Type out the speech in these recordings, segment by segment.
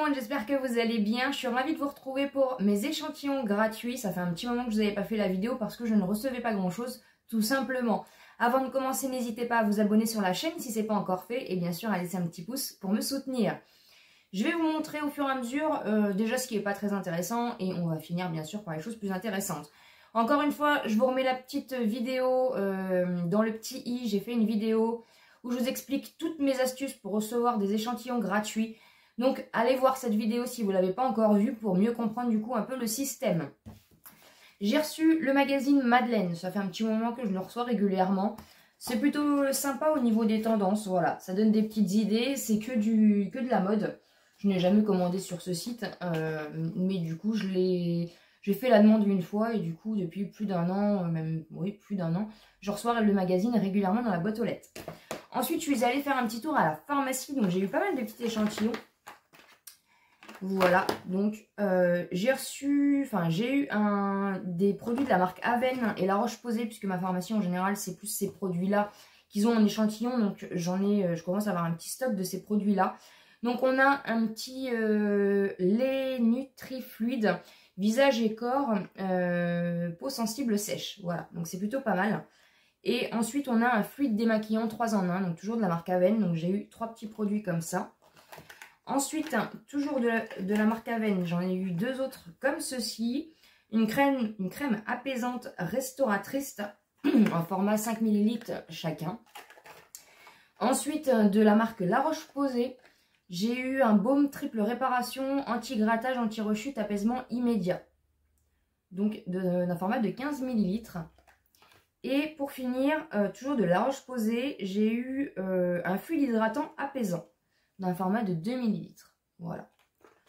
monde, j'espère que vous allez bien. Je suis ravie de vous retrouver pour mes échantillons gratuits. Ça fait un petit moment que je n'avais pas fait la vidéo parce que je ne recevais pas grand chose, tout simplement. Avant de commencer, n'hésitez pas à vous abonner sur la chaîne si ce n'est pas encore fait et bien sûr à laisser un petit pouce pour me soutenir. Je vais vous montrer au fur et à mesure déjà ce qui n'est pas très intéressant et on va finir bien sûr par les choses plus intéressantes. Encore une fois, je vous remets la petite vidéo dans le petit i. J'ai fait une vidéo où je vous explique toutes mes astuces pour recevoir des échantillons gratuits. Donc allez voir cette vidéo si vous ne l'avez pas encore vue pour mieux comprendre du coup un peu le système. J'ai reçu le magazine Madeleine, ça fait un petit moment que je le reçois régulièrement. C'est plutôt sympa au niveau des tendances, voilà, ça donne des petites idées, c'est que de la mode. Je n'ai jamais commandé sur ce site, mais du coup j'ai fait la demande une fois et du coup depuis plus d'un an, plus d'un an, je reçois le magazine régulièrement dans la boîte aux lettres. Ensuite je suis allée faire un petit tour à la pharmacie, donc j'ai eu pas mal de petits échantillons. Voilà, donc j'ai eu des produits de la marque Aven et La Roche-Posay, puisque ma pharmacie en général c'est plus ces produits-là qu'ils ont en échantillon, donc je commence à avoir un petit stock de ces produits-là. Donc on a un petit lait Nutrifluide, visage et corps, peau sensible sèche, voilà, donc c'est plutôt pas mal. Et ensuite on a un fluide démaquillant 3 en 1, donc toujours de la marque Aven, donc j'ai eu 3 petits produits comme ça. Ensuite, toujours de la marque Aven, j'en ai eu 2 autres comme ceci. Une crème apaisante restauratrice en format 5 ml chacun. Ensuite, de la marque La Roche-Posay, j'ai eu un baume triple réparation, anti-grattage, anti-rechute, apaisement immédiat. Donc d'un format de 15 ml. Et pour finir, toujours de La Roche-Posay, j'ai eu un fluide hydratant apaisant d'un format de 2 ml. Voilà.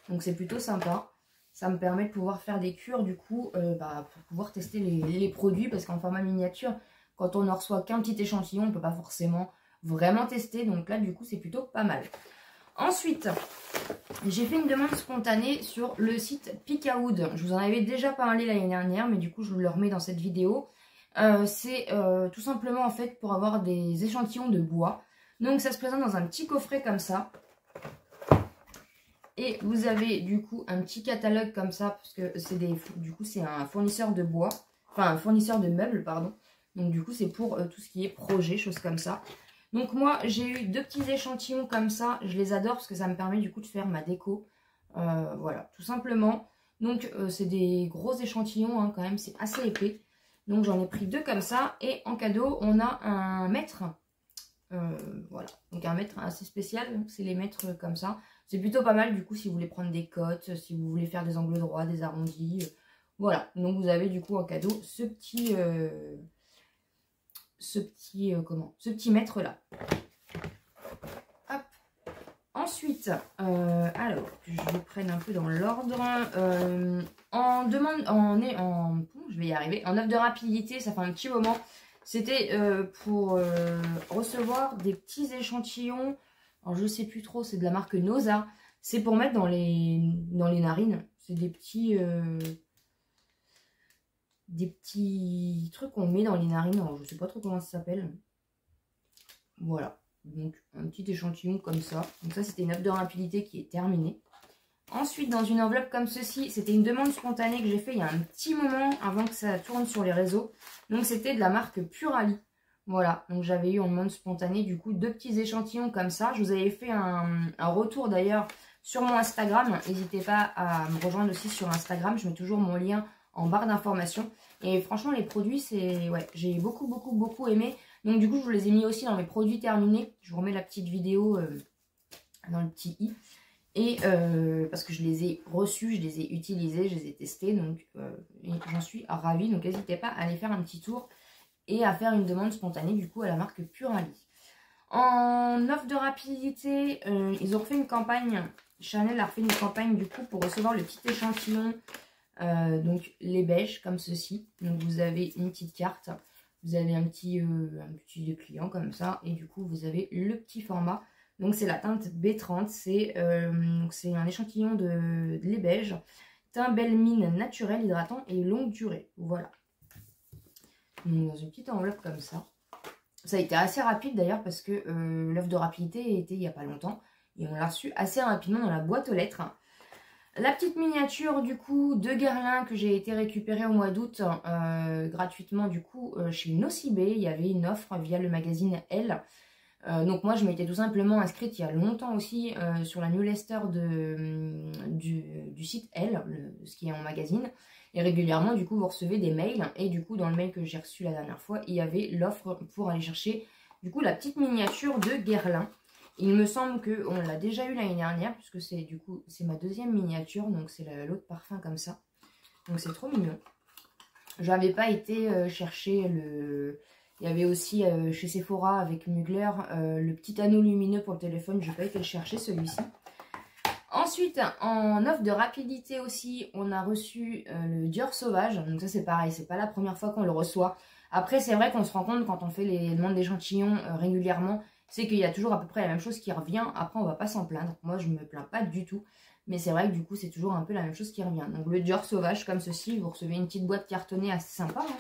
Donc c'est plutôt sympa. Ça me permet de pouvoir faire des cures du coup pour pouvoir tester les produits parce qu'en format miniature, quand on ne reçoit qu'un petit échantillon, on ne peut pas forcément vraiment tester. Donc là du coup c'est plutôt pas mal. Ensuite, j'ai fait une demande spontanée sur le site Picawood. Je vous en avais déjà parlé l'année dernière, mais du coup je vous le remets dans cette vidéo. C'est tout simplement en fait pour avoir des échantillons de bois. Donc ça se présente dans un petit coffret comme ça. Et vous avez du coup un petit catalogue comme ça, parce que c'est un fournisseur de bois, enfin un fournisseur de meubles, pardon. Donc du coup c'est pour tout ce qui est projet, choses comme ça. Donc moi j'ai eu 2 petits échantillons comme ça, je les adore parce que ça me permet du coup de faire ma déco. Voilà, tout simplement. Donc c'est des gros échantillons hein, quand même, c'est assez épais. Donc j'en ai pris 2 comme ça et en cadeau on a un mètre. Voilà, donc un mètre assez spécial, c'est les mètres comme ça. C'est plutôt pas mal du coup si vous voulez prendre des cotes, si vous voulez faire des angles droits, des arrondis. Voilà, donc vous avez du coup en cadeau ce petit mètre là. Hop. Ensuite, alors que je vous prenne un peu dans l'ordre, je vais y arriver, en offre de rapidité, ça fait un petit moment. C'était pour recevoir des petits échantillons. Alors je sais plus trop, c'est de la marque Nosa. C'est pour mettre dans les narines. C'est des petits trucs qu'on met dans les narines. Alors je sais pas trop comment ça s'appelle. Voilà. Donc un petit échantillon comme ça. Donc ça c'était une offre de rapidité qui est terminée. Ensuite, dans une enveloppe comme ceci, c'était une demande spontanée que j'ai fait il y a un petit moment avant que ça tourne sur les réseaux. Donc, c'était de la marque Purali. Voilà, donc j'avais eu en demande spontanée du coup 2 petits échantillons comme ça. Je vous avais fait un retour d'ailleurs sur mon Instagram. N'hésitez pas à me rejoindre aussi sur Instagram. Je mets toujours mon lien en barre d'informations. Et franchement, les produits, j'ai beaucoup aimé. Donc, du coup, je vous les ai mis aussi dans mes produits terminés. Je vous remets la petite vidéo dans le petit i. Et parce que je les ai reçus, je les ai utilisés, je les ai testés, donc j'en suis ravie. Donc n'hésitez pas à aller faire un petit tour et à faire une demande spontanée du coup à la marque Purali. En offre de rapidité, ils ont refait une campagne, Chanel a refait une campagne du coup pour recevoir le petit échantillon, donc les beiges comme ceci. Donc vous avez une petite carte, vous avez un petit client comme ça et du coup vous avez le petit format. Donc c'est la teinte B30, c'est un échantillon de lait beige, teint belle mine naturel, hydratant et longue durée. Voilà. Donc dans une petite enveloppe comme ça. Ça a été assez rapide d'ailleurs parce que l'offre de rapidité était il n'y a pas longtemps. Et on l'a reçu assez rapidement dans la boîte aux lettres. La petite miniature du coup de Guerlain que j'ai été récupérée au mois d'août gratuitement du coup chez Nocibé. Il y avait une offre via le magazine Elle. Donc moi je m'étais tout simplement inscrite il y a longtemps aussi sur la newsletter du site Elle, ce qui est en magazine. Et régulièrement du coup vous recevez des mails. Et du coup dans le mail que j'ai reçu la dernière fois, il y avait l'offre pour aller chercher du coup la petite miniature de Guerlain. Il me semble qu'on l'a déjà eu l'année dernière, puisque c'est du coup c'est ma deuxième miniature, donc c'est l'autre parfum comme ça. Donc c'est trop mignon. J'avais pas été chercher le... Il y avait aussi chez Sephora avec Mugler le petit anneau lumineux pour le téléphone. Je n'ai pas été le chercher celui-ci. Ensuite, en offre de rapidité aussi, on a reçu le Dior Sauvage. Donc ça c'est pareil, c'est pas la première fois qu'on le reçoit. Après c'est vrai qu'on se rend compte quand on fait les demandes d'échantillons régulièrement, c'est qu'il y a toujours à peu près la même chose qui revient. Après on va pas s'en plaindre. Moi je me plains pas du tout. Mais c'est vrai que du coup c'est toujours un peu la même chose qui revient. Donc le Dior Sauvage comme ceci, vous recevez une petite boîte cartonnée assez sympa. Hein.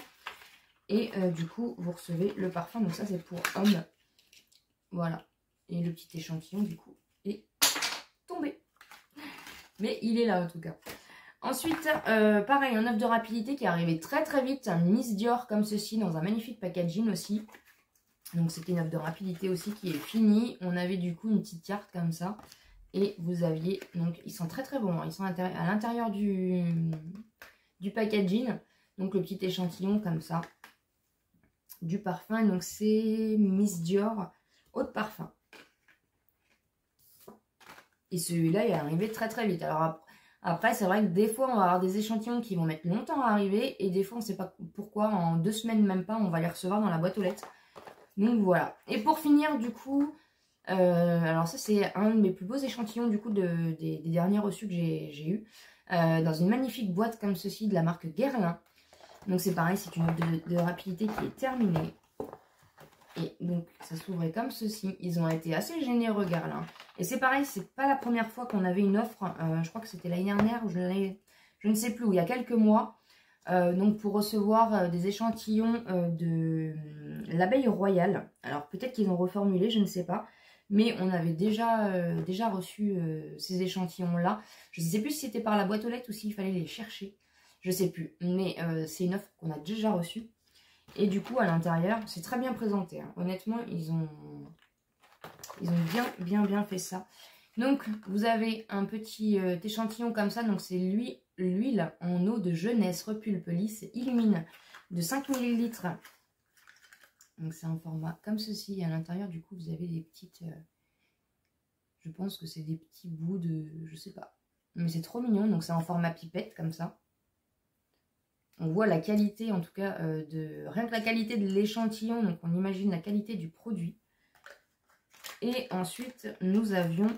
Et du coup vous recevez le parfum. Donc ça c'est pour homme. Voilà. Et le petit échantillon du coup est tombé. Mais il est là en tout cas. Ensuite, pareil, un offre de rapidité qui est arrivé très très vite. Un Miss Dior comme ceci dans un magnifique packaging aussi. Donc c'était une offre de rapidité aussi qui est finie. On avait du coup une petite carte comme ça. Et vous aviez, donc ils sont très très bons. Hein. Ils sont à l'intérieur du packaging. Donc le petit échantillon comme ça. Du parfum. Donc c'est Miss Dior Eau de Parfum. Et celui-là, il est arrivé très très vite. Alors après, c'est vrai que des fois, on va avoir des échantillons qui vont mettre longtemps à arriver. Et des fois, on ne sait pas pourquoi, en 2 semaines même pas, on va les recevoir dans la boîte aux lettres. Donc voilà. Et pour finir, du coup, alors ça, c'est un de mes plus beaux échantillons du coup des derniers reçus que j'ai eu. Dans une magnifique boîte comme ceci de la marque Guerlain. Donc c'est pareil, c'est une offre de rapidité qui est terminée. Et donc, ça s'ouvrait comme ceci. Ils ont été assez généreux, Guerlain. Et c'est pareil, c'est pas la première fois qu'on avait une offre. Je crois que c'était l'année dernière, ou je ne sais plus, ou il y a quelques mois. Donc, pour recevoir des échantillons de l'abeille royale. Alors, peut-être qu'ils ont reformulé, je ne sais pas. Mais on avait déjà reçu ces échantillons-là. Je ne sais plus si c'était par la boîte aux lettres ou s'il fallait les chercher. Je ne sais plus. Mais c'est une offre qu'on a déjà reçue. Et du coup, à l'intérieur, c'est très bien présenté. Hein. Honnêtement, ils ont bien fait ça. Donc, vous avez un petit échantillon comme ça. Donc, c'est l'huile en eau de jeunesse repulpe lisse illumine de 5 ml. Donc, c'est un format comme ceci. Et à l'intérieur, du coup, vous avez des petites... je pense que c'est des petits bouts de... Je sais pas. Mais c'est trop mignon. Donc, c'est en format pipette comme ça. On voit la qualité, en tout cas, rien que la qualité de l'échantillon. Donc, on imagine la qualité du produit. Et ensuite, nous avions...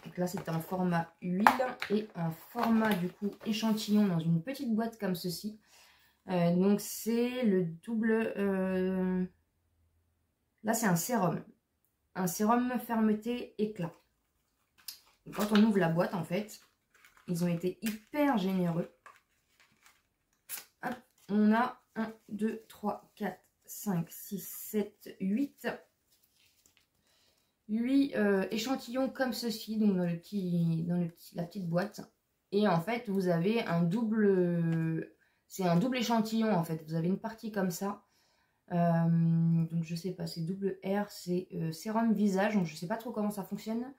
Donc là, c'était en format huile et en format, du coup, échantillon dans une petite boîte comme ceci. Donc, c'est le double... Là, c'est un sérum. Un sérum fermeté éclat. Et quand on ouvre la boîte, en fait, ils ont été hyper généreux. On a 1, 2, 3, 4, 5, 6, 7, 8 échantillons comme ceci, donc dans la petite boîte. Et en fait, vous avez un double... C'est un double échantillon, en fait. Vous avez une partie comme ça. Donc, je sais pas, c'est double R, c'est sérum visage. Donc, je sais pas trop comment ça fonctionne.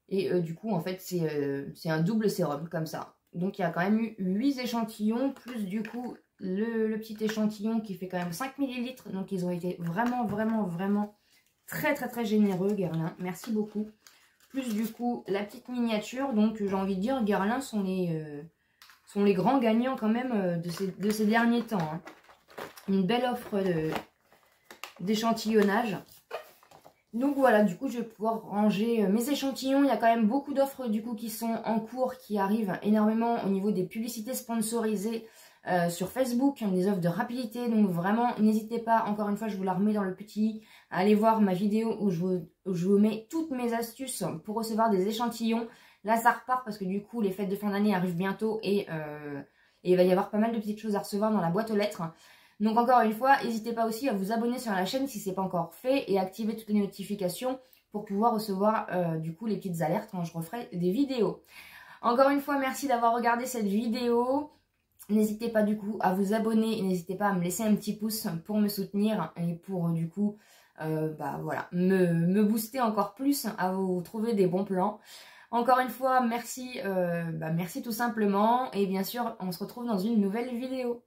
Et du coup, en fait, c'est un double sérum, comme ça. Donc, il y a quand même eu 8 échantillons, plus du coup, le petit échantillon qui fait quand même 5 ml. Donc, ils ont été vraiment très, très généreux, Guerlain. Merci beaucoup. Plus, du coup, la petite miniature. Donc, j'ai envie de dire, Guerlain sont les grands gagnants quand même de ces derniers temps. Hein. Une belle offre d'échantillonnage. Donc voilà, du coup, je vais pouvoir ranger mes échantillons. Il y a quand même beaucoup d'offres du coup qui sont en cours, qui arrivent énormément au niveau des publicités sponsorisées sur Facebook, des offres de rapidité. Donc vraiment, n'hésitez pas, encore une fois, je vous la remets dans le petit, à aller voir ma vidéo où je vous mets toutes mes astuces pour recevoir des échantillons. Là, ça repart parce que du coup, les fêtes de fin d'année arrivent bientôt et il va y avoir pas mal de petites choses à recevoir dans la boîte aux lettres. Donc encore une fois, n'hésitez pas aussi à vous abonner sur la chaîne si ce n'est pas encore fait et activer toutes les notifications pour pouvoir recevoir du coup les petites alertes quand je referai des vidéos. Encore une fois, merci d'avoir regardé cette vidéo. N'hésitez pas du coup à vous abonner, n'hésitez pas à me laisser un petit pouce pour me soutenir et pour du coup voilà, me booster encore plus à vous trouver des bons plans. Encore une fois, merci, merci tout simplement et bien sûr on se retrouve dans une nouvelle vidéo.